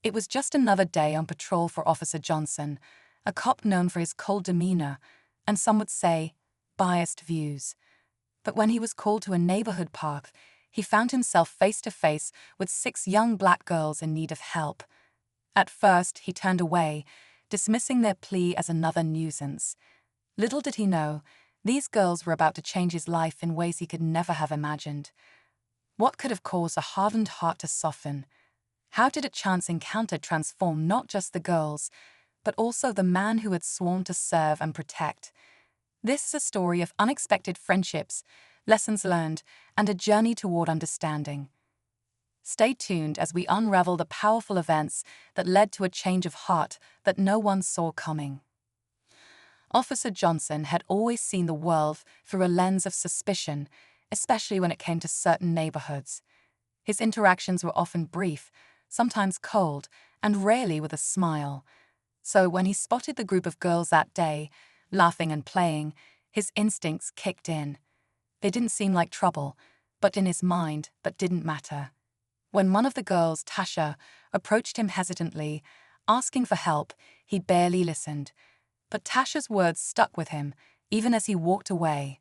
It was just another day on patrol for Officer Johnson, a cop known for his cold demeanor and, some would say, biased views. But when he was called to a neighborhood park, he found himself face to face with 6 young black girls in need of help. At first, he turned away, dismissing their plea as another nuisance. Little did he know, these girls were about to change his life in ways he could never have imagined. What could have caused a hardened heart to soften? How did a chance encounter transform not just the girls, but also the man who had sworn to serve and protect? This is a story of unexpected friendships, lessons learned, and a journey toward understanding. Stay tuned as we unravel the powerful events that led to a change of heart that no one saw coming. Officer Johnson had always seen the world through a lens of suspicion, especially when it came to certain neighborhoods. His interactions were often brief, sometimes cold, and rarely with a smile. So when he spotted the group of girls that day, laughing and playing, his instincts kicked in. They didn't seem like trouble, but in his mind, that didn't matter. When one of the girls, Tasha, approached him hesitantly, asking for help, he barely listened. But Tasha's words stuck with him, even as he walked away.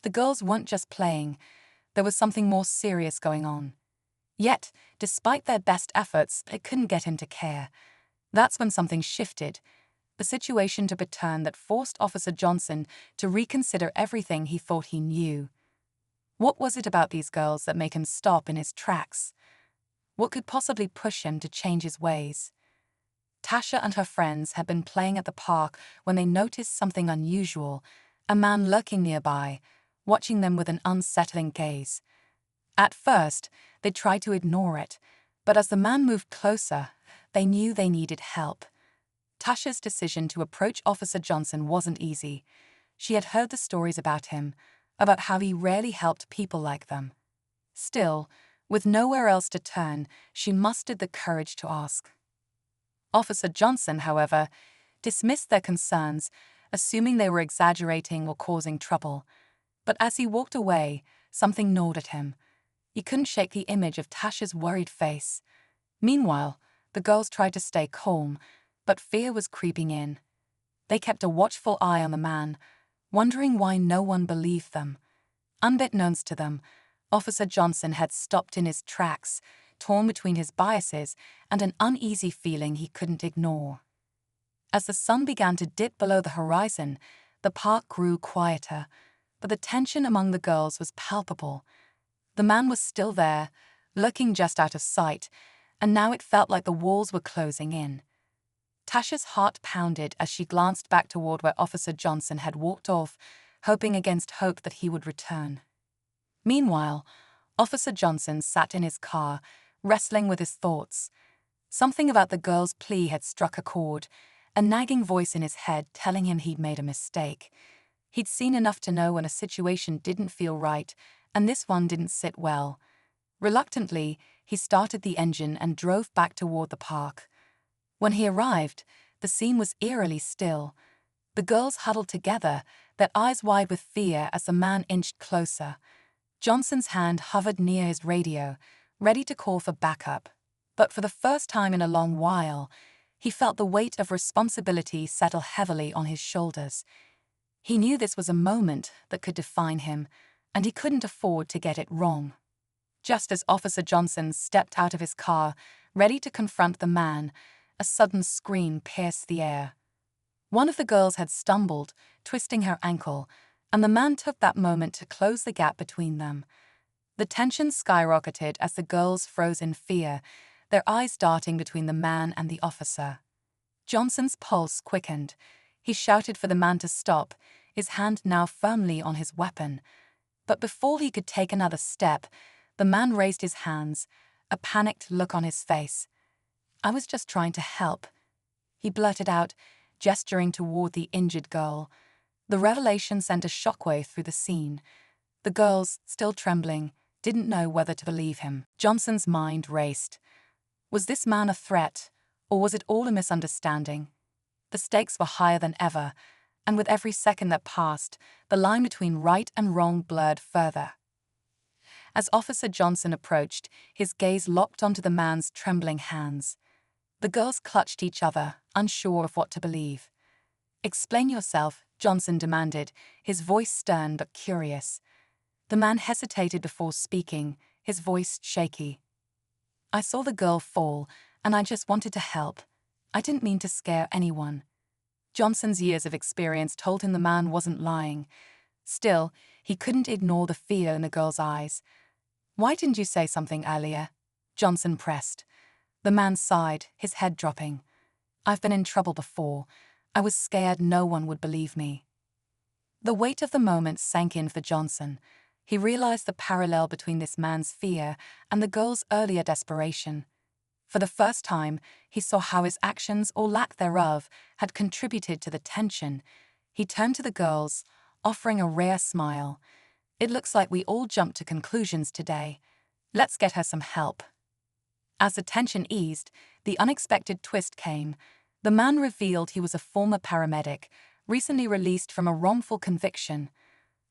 The girls weren't just playing, there was something more serious going on. Yet, despite their best efforts, they couldn't get him to care. That's when something shifted. A situation took a turn that forced Officer Johnson to reconsider everything he thought he knew. What was it about these girls that made him stop in his tracks? What could possibly push him to change his ways? Tasha and her friends had been playing at the park when they noticed something unusual, a man lurking nearby, watching them with an unsettling gaze. At first, they tried to ignore it, but as the man moved closer, they knew they needed help. Tasha's decision to approach Officer Johnson wasn't easy. She had heard the stories about him, about how he rarely helped people like them. Still, with nowhere else to turn, she mustered the courage to ask. Officer Johnson, however, dismissed their concerns, assuming they were exaggerating or causing trouble. But as he walked away, something gnawed at him. He couldn't shake the image of Tasha's worried face. Meanwhile, the girls tried to stay calm, but fear was creeping in. They kept a watchful eye on the man, wondering why no one believed them. Unbeknownst to them, Officer Johnson had stopped in his tracks, torn between his biases and an uneasy feeling he couldn't ignore. As the sun began to dip below the horizon, the park grew quieter, but the tension among the girls was palpable. The man was still there, lurking just out of sight, and now it felt like the walls were closing in. Tasha's heart pounded as she glanced back toward where Officer Johnson had walked off, hoping against hope that he would return. Meanwhile, Officer Johnson sat in his car, wrestling with his thoughts. Something about the girl's plea had struck a chord, a nagging voice in his head telling him he'd made a mistake. He'd seen enough to know when a situation didn't feel right, and this one didn't sit well. Reluctantly, he started the engine and drove back toward the park. When he arrived, the scene was eerily still. The girls huddled together, their eyes wide with fear as the man inched closer. Johnson's hand hovered near his radio, ready to call for backup. But for the first time in a long while, he felt the weight of responsibility settle heavily on his shoulders. He knew this was a moment that could define him, and he couldn't afford to get it wrong. Just as Officer Johnson stepped out of his car, ready to confront the man, a sudden scream pierced the air. One of the girls had stumbled, twisting her ankle, and the man took that moment to close the gap between them. The tension skyrocketed as the girls froze in fear, their eyes darting between the man and the officer. Johnson's pulse quickened. He shouted for the man to stop, his hand now firmly on his weapon. But before he could take another step, the man raised his hands, a panicked look on his face. "I was just trying to help," he blurted out, gesturing toward the injured girl. The revelation sent a shockwave through the scene. The girls, still trembling, didn't know whether to believe him. Johnson's mind raced. Was this man a threat, or was it all a misunderstanding? The stakes were higher than ever, and with every second that passed, the line between right and wrong blurred further. As Officer Johnson approached, his gaze locked onto the man's trembling hands. The girls clutched each other, unsure of what to believe. "Explain yourself," Johnson demanded, his voice stern but curious. The man hesitated before speaking, his voice shaky. "I saw the girl fall, and I just wanted to help. I didn't mean to scare anyone." Johnson's years of experience told him the man wasn't lying. Still, he couldn't ignore the fear in the girl's eyes. "Why didn't you say something earlier?" Johnson pressed. The man sighed, his head dropping. "I've been in trouble before. I was scared no one would believe me." The weight of the moment sank in for Johnson. He realized the parallel between this man's fear and the girl's earlier desperation. For the first time, he saw how his actions, or lack thereof, had contributed to the tension. He turned to the girls, offering a rare smile. "It looks like we all jumped to conclusions today. Let's get her some help." As the tension eased, the unexpected twist came. The man revealed he was a former paramedic, recently released from a wrongful conviction.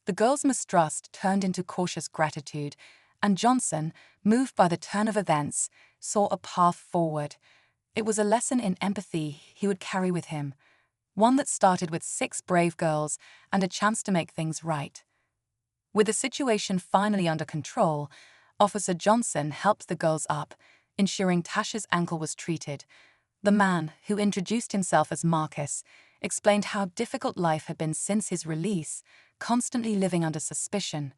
The girls' mistrust turned into cautious gratitude, and Johnson, moved by the turn of events, saw a path forward. It was a lesson in empathy he would carry with him, one that started with 6 brave girls and a chance to make things right. With the situation finally under control, Officer Johnson helped the girls up, ensuring Tasha's ankle was treated. The man, who introduced himself as Marcus, explained how difficult life had been since his release, constantly living under suspicion.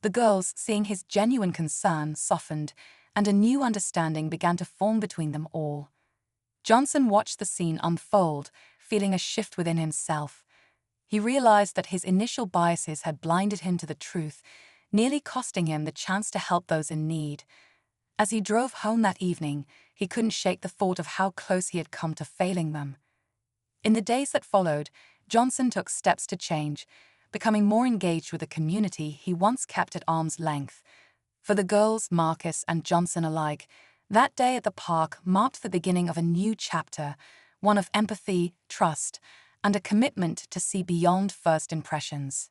The girls, seeing his genuine concern, softened, and a new understanding began to form between them all. Johnson watched the scene unfold, feeling a shift within himself. He realized that his initial biases had blinded him to the truth, nearly costing him the chance to help those in need. As he drove home that evening, he couldn't shake the thought of how close he had come to failing them. In the days that followed, Johnson took steps to change, becoming more engaged with the community he once kept at arm's length. For the girls, Marcus, and Johnson alike, that day at the park marked the beginning of a new chapter, one of empathy, trust, and a commitment to see beyond first impressions.